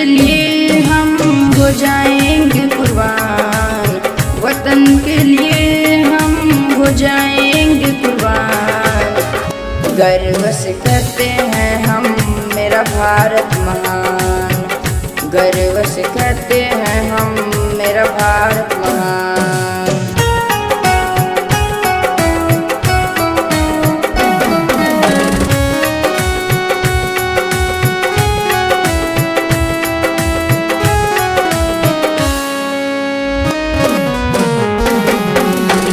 के लिए हम हो जाएंगे कुर्बान, वतन के लिए हम हो जाएंगे कुर्बान। गर्व से कहते हैं हम मेरा भारत महान, गर्व से कहते हैं हम मेरा भारत महान।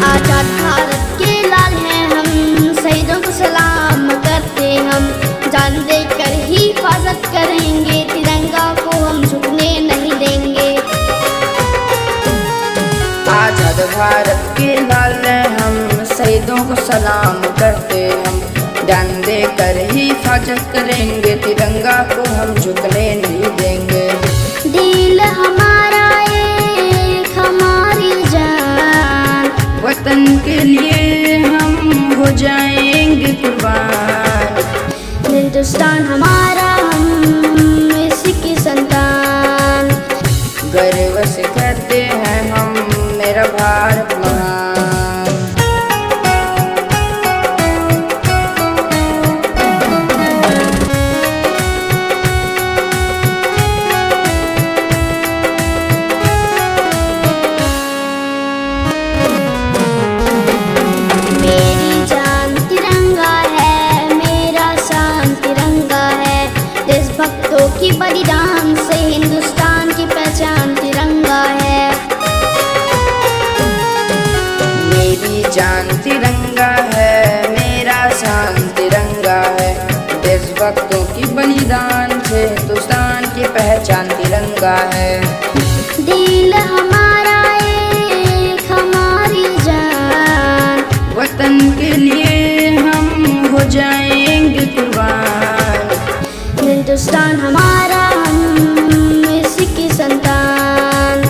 आजाद भारत के लाल हैं हम, शहीदों को सलाम करते हम, जान देकर ही हिफाजत करेंगे, तिरंगा को हम झुकने नहीं देंगे। आजाद भारत के लाल हैं हम, शहीदों को सलाम करते हम, जान देकर ही हिफाजत करेंगे, तिरंगा को हम झुकने नहीं देंगे। दिल हमारा एक हमारी जान, वतन के लिए हम हो जाएंगे कुर्बान। हिंदुस्तान हमारा, हम इसी की संतान। गर्व से कहते हैं हम मेरा भारत महान। मेरी जान तिरंगा है, मेरा शान तिरंगा है, देशभक्तों की बलिदान से हिंदुस्तान की पहचान तिरंगा है। मेरी जान तिरंगा है, मेरा शान तिरंगा है, देशभक्तों की बलिदान से हिंदुस्तान की पहचान तिरंगा है। दिल हमारा एक हमारी जान, वतन के लिए हम हो जाएंगे कुर्बान। हिंदुस्तान हमारा, हम इसी की संतान।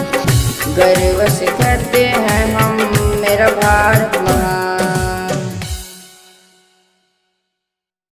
गर्व से कहते हैं हम मेरा भारत